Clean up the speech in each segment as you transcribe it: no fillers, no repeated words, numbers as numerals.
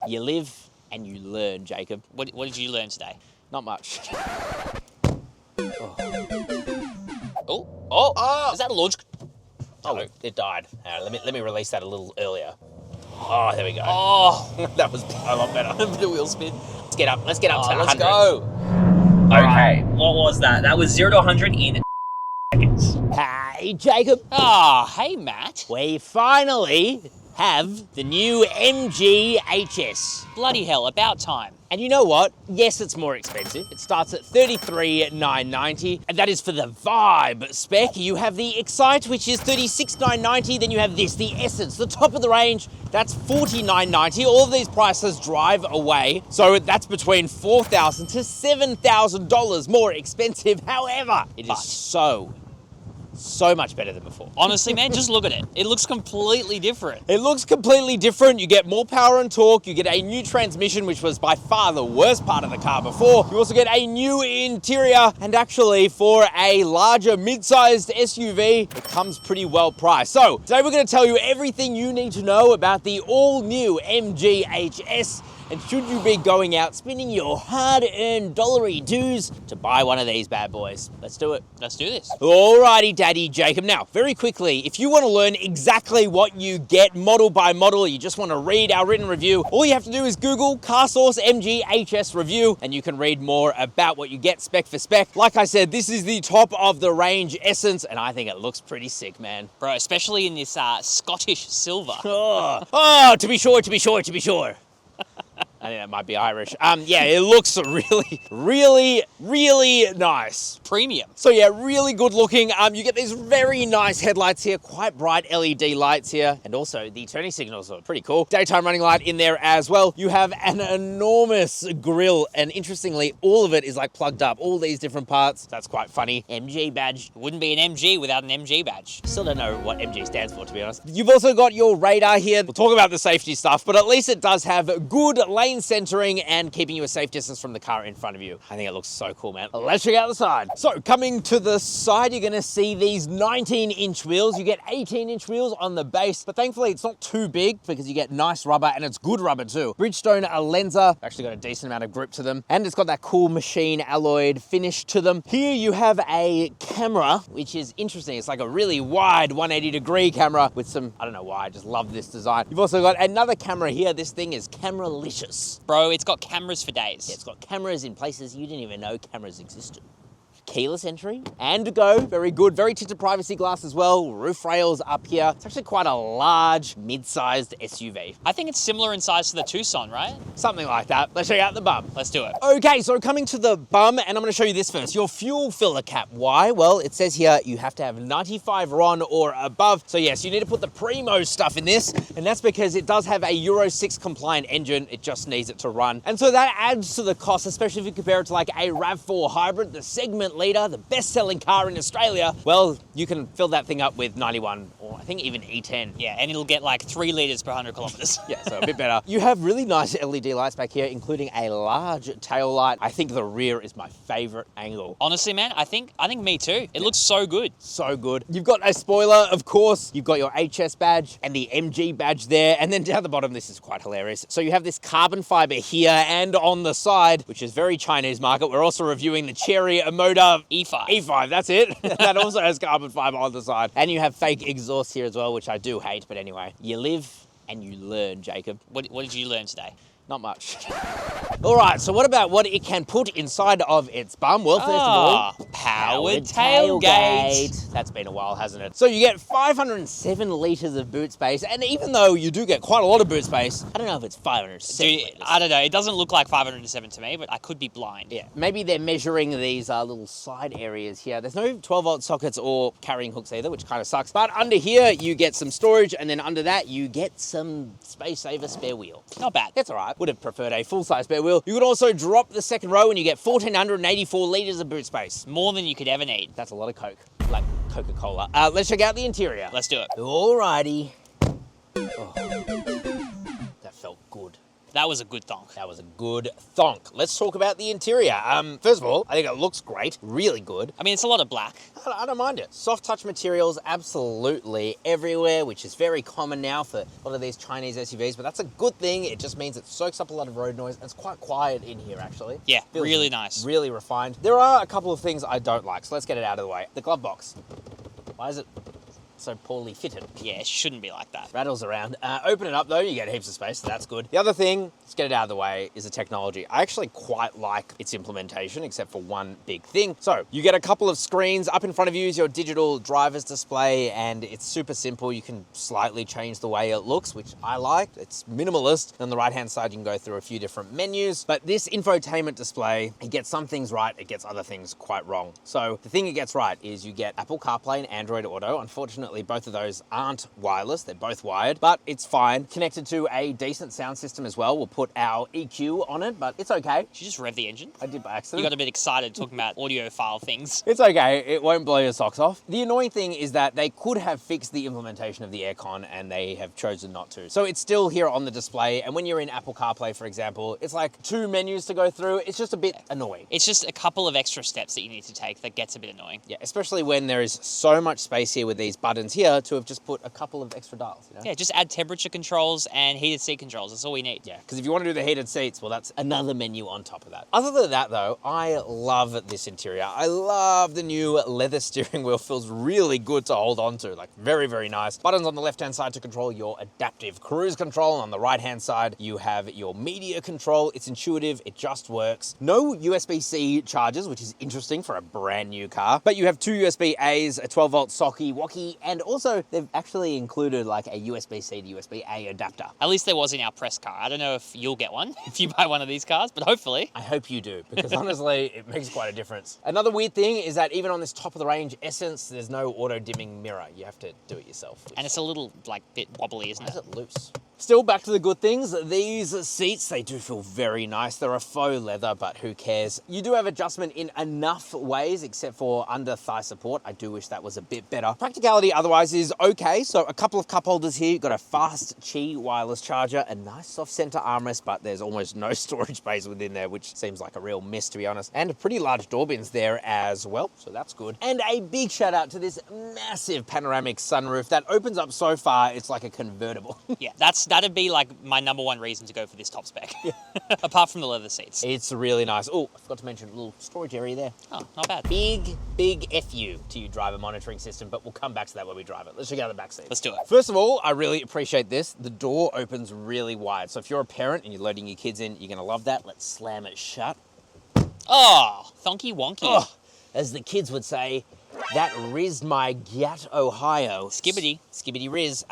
You live and you learn, Jacob. What did you learn today? Not much. Oh, is that a launch? Oh, it died. Let me release that a little earlier. Oh, there we go. Oh, That was a lot better. the wheel spin. Let's get up to that 100. Let's go. Okay, what was that? That was 0 to 100 in seconds. Hey, Jacob. Hey, Matt. We finally have the new MG HS. Bloody hell, about time. And you know what? Yes, it's more expensive. It starts at $33,990, and that is for the Vibe spec. You have the Excite, which is $36,990. Then you have this, the Essence, the top of the range. That's $49,990. All of these prices drive away. So that's between $4,000 to $7,000 more expensive. However, it is so much better than before. Honestly, man, just look at it. It looks completely different. It looks completely different. You get more power and torque. You get a new transmission, which was by far the worst part of the car before. You also get a new interior. And actually, for a larger mid-sized SUV, it comes pretty well priced. So today we're going to tell you everything you need to know about the all-new MG HS. And should you be going out spending your hard-earned dollary dues to buy one of these bad boys? Let's do it. Let's do this. Alrighty, Daddy Jacob. Now, very quickly, if you want to learn exactly what you get model by model, you just want to read our written review, all you have to do is Google CarSauce MG HS review, and you can read more about what you get spec for spec. Like I said, this is the top of the range Essence, and I think it looks pretty sick, man. Bro, especially in this Scottish silver. To be sure. I think that might be Irish. Yeah, it looks really nice. Premium. So yeah, really good looking. You get these very nice headlights here, quite bright LED lights here, and also the turning signals are pretty cool. Daytime running light in there as well. You have an enormous grille, and interestingly, all of it is like plugged up, all these different parts. That's quite funny. MG badge. Wouldn't be an MG without an MG badge. Still don't know what MG stands for, to be honest. You've also got your radar here. We'll talk about the safety stuff, but at least it does have good lane centering and keeping you a safe distance from the car in front of you. I think it looks so cool, man. Let's check out the side. So coming to the side, you're gonna see these 19-inch wheels. You get 18-inch wheels on the base, but thankfully it's not too big because you get nice rubber, and it's good rubber too. Bridgestone Lenza, actually got a decent amount of grip to them, and it's got that cool machine alloyed finish to them. Here you have a camera, which is interesting. It's like a really wide 180-degree camera with some, I don't know why, I just love this design. You've also got another camera here. This thing is camera-licious. Bro, it's got cameras for days. Yeah, it's got cameras in places you didn't even know cameras existed. Keyless entry and go, very good. Very tinted privacy glass as well. Roof rails up here. It's actually quite a large, mid-sized SUV. I think it's similar in size to the Tucson, right? Something like that. Let's check out the bum. Let's do it. Okay, so coming to the bum, and I'm gonna show you this first. Your fuel filler cap. Why? Well, it says here you have to have 95 RON or above. So yes, you need to put the Primo stuff in this, and that's because it does have a Euro 6 compliant engine. It just needs it to run. And so that adds to the cost, especially if you compare it to like a RAV4 hybrid, the segment leader, the best-selling car in Australia. Well, you can fill that thing up with 91, or I think even E10. Yeah, and it'll get like 3 liters per 100 kilometers. Yeah, so a bit better. You have really nice LED lights back here, including a large tail light. I think the rear is my favorite angle. Honestly, man, I think me too. It looks so good. So good. You've got a spoiler, of course. You've got your HS badge and the MG badge there. And then down the bottom, this is quite hilarious. So you have this carbon fiber here and on the side, which is very Chinese market. We're also reviewing the Chery Motor E5, that's it. That also has carbon fiber on the side. And you have fake exhaust here as well, which I do hate, but anyway. You live and you learn, Jacob. What did you learn today? Not much. All right, so what about what it can put inside of its bum? Well, first of all, powered tailgate. That's been a while, hasn't it? So you get 507 litres of boot space, and even though you do get quite a lot of boot space, I don't know if it's 507 litres. I don't know, it doesn't look like 507 to me, but I could be blind. Yeah, maybe they're measuring these little side areas here. There's no 12-volt sockets or carrying hooks either, which kind of sucks. But under here, you get some storage, and then under that, you get some space-saver spare wheel. Not bad. That's all right. Would have preferred a full-size spare wheel. You could also drop the second row and you get 1,484 litres of boot space. More than you could ever need. That's a lot of Coke, like Coca-Cola. Let's check out the interior. Let's do it. Alrighty. Oh, that felt good. That was a good thonk. That was a good thonk. Let's talk about the interior. First of all, I think it looks great. Really good. I mean, it's a lot of black. I don't mind it. Soft touch materials absolutely everywhere, which is very common now for a lot of these Chinese SUVs, but that's a good thing. It just means it soaks up a lot of road noise. It's quite quiet in here, actually. Yeah, Feels really nice. Really refined. There are a couple of things I don't like, so let's get it out of the way. The glove box. Why is it so poorly fitted? Yeah, it shouldn't be like that. Rattles around. Open it up though, you get heaps of space, so that's good. The other thing, let's get it out of the way, is the technology. I actually quite like its implementation, except for one big thing. So, you get a couple of screens. Up in front of you is your digital driver's display, and it's super simple. You can slightly change the way it looks, which I like. It's minimalist. On the right-hand side, you can go through a few different menus, but this infotainment display, it gets some things right, it gets other things quite wrong. So, the thing it gets right is you get Apple CarPlay and Android Auto. Unfortunately, both of those aren't wireless, they're both wired, but it's fine. Connected to a decent sound system as well. We'll put our EQ on it, but it's okay. Did you just rev the engine? I did by accident. You got a bit excited talking about audiophile things. It's okay, it won't blow your socks off. The annoying thing is that they could have fixed the implementation of the aircon and they have chosen not to. So it's still here on the display, and when you're in Apple CarPlay, for example, it's like 2 menus to go through. It's just a bit annoying. It's just a couple of extra steps that you need to take that gets a bit annoying. Yeah, especially when there is so much space here with these buttons here to have just put a couple of extra dials, you know? Yeah, just add temperature controls and heated seat controls. That's all we need. Yeah, because if you want to do the heated seats, well, that's another menu on top of that. Other than that, though, I love this interior. I love the new leather steering wheel. Feels really good to hold on to. Like, very, very nice. Buttons on the left-hand side to control your adaptive cruise control. And on the right-hand side, you have your media control. It's intuitive. It just works. No USB-C chargers, which is interesting for a brand new car. But you have 2 USB-As, a 12-volt socket, wacky, and also they've actually included like a USB-C to USB-A adapter. At least there was in our press car. I don't know if you'll get one if you buy one of these cars, but hopefully. I hope you do, because honestly, it makes quite a difference. Another weird thing is that even on this top of the range Essence, there's no auto-dimming mirror. You have to do it yourself. And it's a little, like, bit wobbly, isn't it? Why is it loose? Still, back to the good things. These seats, they do feel very nice. They're a faux leather, but who cares? You do have adjustment in enough ways, except for under thigh support. I do wish that was a bit better. Practicality otherwise is okay. So a couple of cup holders here. You've got a fast Qi wireless charger, a nice soft center armrest, but there's almost no storage space within there, which seems like a real miss, to be honest. And pretty large door bins there as well, so that's good. And a big shout out to this massive panoramic sunroof that opens up so far, it's like a convertible. Yeah, that'd be like my #1 reason to go for this top spec. Yeah. Apart from the leather seats. It's really nice. Oh, I forgot to mention a little storage area there. Oh, not bad. Big FU to your driver monitoring system, but we'll come back to that when we drive it. Let's check out the back seat. Let's do it. First of all, I really appreciate this. The door opens really wide. So if you're a parent and you're loading your kids in, you're gonna love that. Let's slam it shut. Oh, thonky wonky. Oh, as the kids would say, that rizzed my Gat, Ohio. Skibbity. Skibbity riz.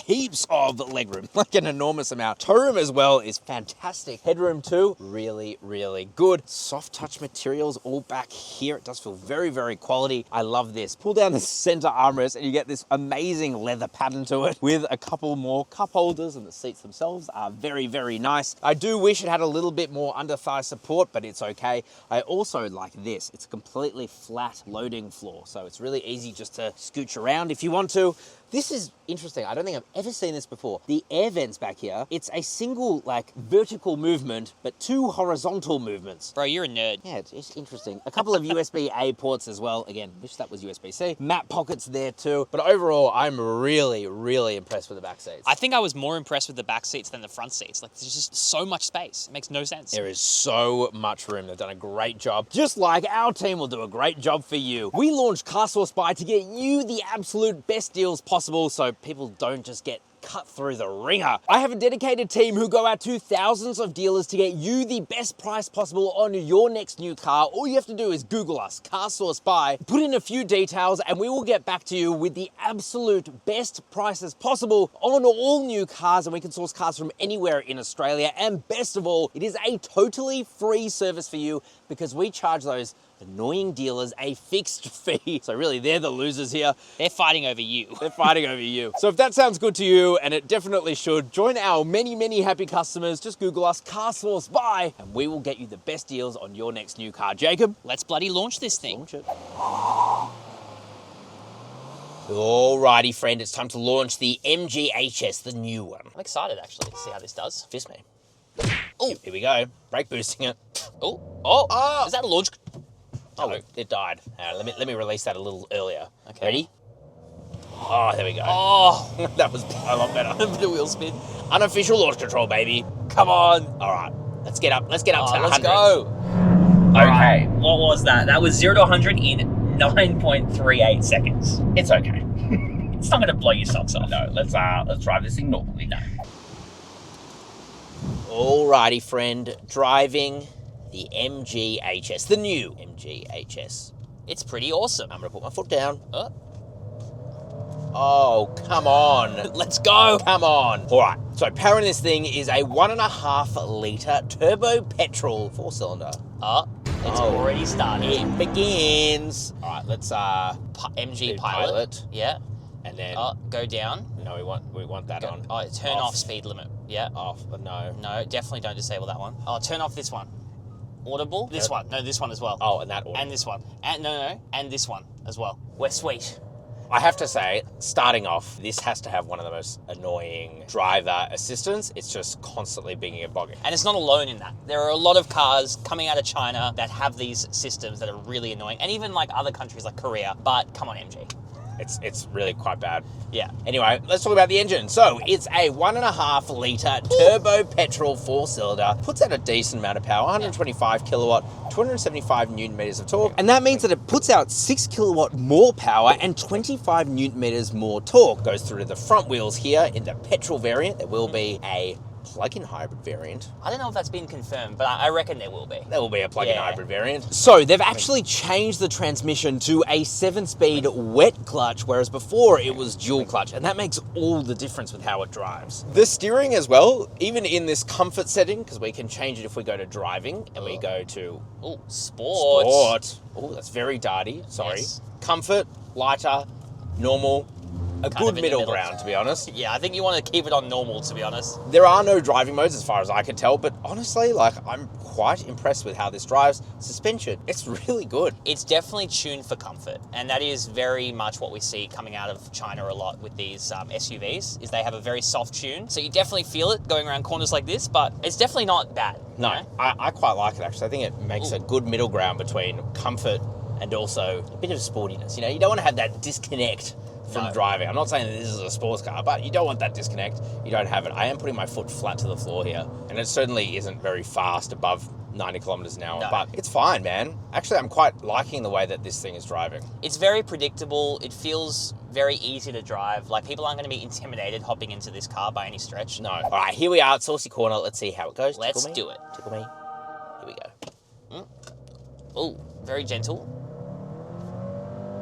Heaps of legroom, like an enormous amount. Toe room as well is fantastic. Headroom too, really, really good. Soft touch materials all back here. It does feel very, very quality. I love this. Pull down the center armrest and you get this amazing leather pattern to it with a couple more cup holders, and the seats themselves are very, very nice. I do wish it had a little bit more under thigh support, but it's okay. I also like this. It's a completely flat loading floor. So it's really easy just to scooch around if you want to. This is interesting. I don't think I've ever seen this before. The air vents back here, it's a single like vertical movement, but 2 horizontal movements. Bro, you're a nerd. Yeah, it's interesting. A couple of USB-A ports as well. Again, wish that was USB-C. Map pockets there too. But overall, I'm really, really impressed with the back seats. I think I was more impressed with the back seats than the front seats. Like, there's just so much space. It makes no sense. There is so much room. They've done a great job. Just like our team will do a great job for you. We launched CarSauce Buy to get you the absolute best deals possible, so people don't just get cut through the ringer. I have a dedicated team who go out to thousands of dealers to get you the best price possible on your next new car. All you have to do is Google us, CarSauce Buy, put in a few details, and we will get back to you with the absolute best prices possible on all new cars, and we can source cars from anywhere in Australia. And best of all, it is a totally free service for you because we charge those annoying dealers a fixed fee. So really, they're the losers here. They're fighting over you. They're fighting over you. So if that sounds good to you, and it definitely should, join our many, many happy customers. Just Google us, CarSauce Buy, and we will get you the best deals on your next new car. Jacob? Let's bloody launch this thing. Launch it. Alrighty, friend, it's time to launch the MGHS, the new one. I'm excited, actually, to see how this does. Fist me. Oh, here we go. Brake boosting it. Oh, is that a launch? Oh, it died. Let me release that a little earlier. Okay. Ready? Oh, there we go. Oh, that was a lot better. the wheel spin. Unofficial launch control, baby. Come on. All right, let's get up. Let's get up to 100. Let's go. Okay, what was that? That was 0 to 100 in 9.38 seconds. It's okay. It's not going to blow your socks off. No, let's drive this thing normally. No. Alrighty, friend. Driving the MGHS, the new MGHS. It's pretty awesome. I'm gonna put my foot down. Oh, come on. Let's go. Come on. All right, so powering this thing is a 1.5 litre turbo petrol 4-cylinder. It's already started. It begins. All right, let's MG pilot. Yeah. And then go down. No, we want that on. Turn off speed limit. Yeah. Off. No. No, definitely don't disable that one. Turn off this one. Audible. This one. No, this one as well. Oh, and that one. And this one. And no, and this one as well. We're sweet. I have to say, starting off, this has to have one of the most annoying driver assistants. It's just constantly being a bogging. And it's not alone in that. There are a lot of cars coming out of China that have these systems that are really annoying, and even like other countries like Korea. But come on, MG. It's really quite bad. Yeah. Anyway, let's talk about the engine. So it's a 1.5 litre turbo petrol 4-cylinder. Puts out a decent amount of power, 125 kilowatt, 275 newton meters of torque. And that means that it puts out 6 kilowatt more power and 25 newton meters more torque. Goes through to the front wheels here in the petrol variant. There will be a plug-in hybrid variant. I don't know if that's been confirmed, but I reckon there will be. There will be a plug-in hybrid variant. So they've actually changed the transmission to a 7-speed wet clutch, whereas before it was dual clutch, and that makes all the difference with how it drives. The steering as well, even in this comfort setting, because we can change it if we go to driving and we go to sport. Oh, that's very darty. Sorry. Yes. Comfort, lighter, normal. A good middle ground, to be honest. Yeah, I think you want to keep it on normal, to be honest. There are no driving modes as far as I can tell, but honestly, like, I'm quite impressed with how this drives. Suspension, it's really good. It's definitely tuned for comfort, and that is very much what we see coming out of China a lot with these SUVs, is they have a very soft tune. So you definitely feel it going around corners like this, but it's definitely not bad. No, you know? I quite like it, actually. I think it makes a good middle ground between comfort and also a bit of sportiness. You know, you don't want to have that disconnect from driving. I'm not saying that this is a sports car, but you don't want that disconnect. You don't have it. I am putting my foot flat to the floor here, and it certainly isn't very fast above 90 kilometers an hour, but it's fine, man. Actually, I'm quite liking the way that this thing is driving. It's very predictable. It feels very easy to drive. Like, people aren't going to be intimidated hopping into this car by any stretch. No. All right, here we are at Saucy Corner. Let's see how it goes. Let's do it. Tickle me. Here we go. Oh, very gentle.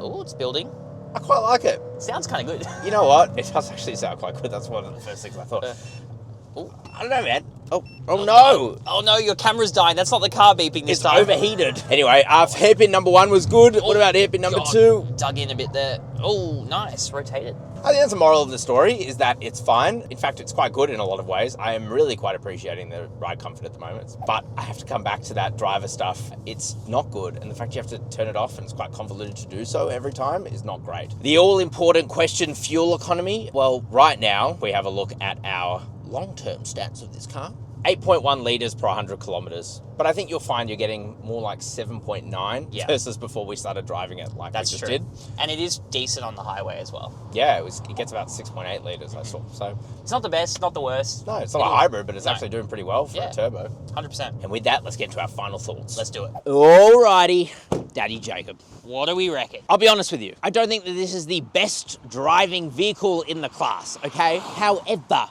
Oh, it's building. I quite like it. Sounds kind of good. You know what? It does actually sound quite good. That's one of the first things I thought. I don't know, man. Oh no! Oh no, your camera's dying. That's not the car beeping this time. It's overheated. Anyway, hairpin number 1 was good. What about hairpin number 2? Dug in a bit there. Oh, nice. Rotated. I think that's the moral of the story, is that it's fine. In fact, it's quite good in a lot of ways. I am really quite appreciating the ride comfort at the moment. But I have to come back to that driver stuff. It's not good. And the fact you have to turn it off and it's quite convoluted to do so every time is not great. The all-important question, fuel economy. Well, right now, we have a look at our long-term stats of this car. 8.1 litres per 100 kilometres. But I think you'll find you're getting more like 7.9 versus before we started driving it like we just did. And it is decent on the highway as well. Yeah, it gets about 6.8 litres, I saw. So it's not the best, not the worst. No, it's not a hybrid, but it's actually doing pretty well for a turbo. 100%. And with that, let's get into our final thoughts. Let's do it. Alrighty, Daddy Jacob. What do we reckon? I'll be honest with you. I don't think that this is the best driving vehicle in the class, okay? However,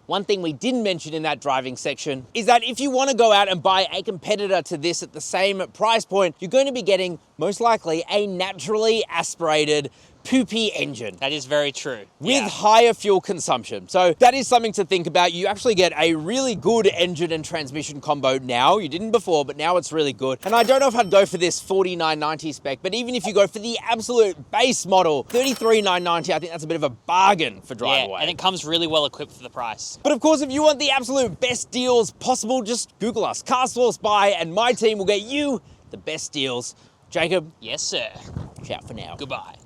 one thing we didn't mention in that driving section is that if you want to go out and buy a competitor to this at the same price point, you're going to be getting, most likely, a naturally aspirated poopy engine. That is very true. With higher fuel consumption. So that is something to think about. You actually get a really good engine and transmission combo now. You didn't before, but now it's really good. And I don't know if I'd go for this 4990 spec, but even if you go for the absolute base model, 33990, I think that's a bit of a bargain for drive away. And it comes really well equipped for the price. But of course, if you want the absolute best deals possible, just Google us, CarSauce Buy, and my team will get you the best deals. Jacob. Yes, sir. Ciao for now. Goodbye.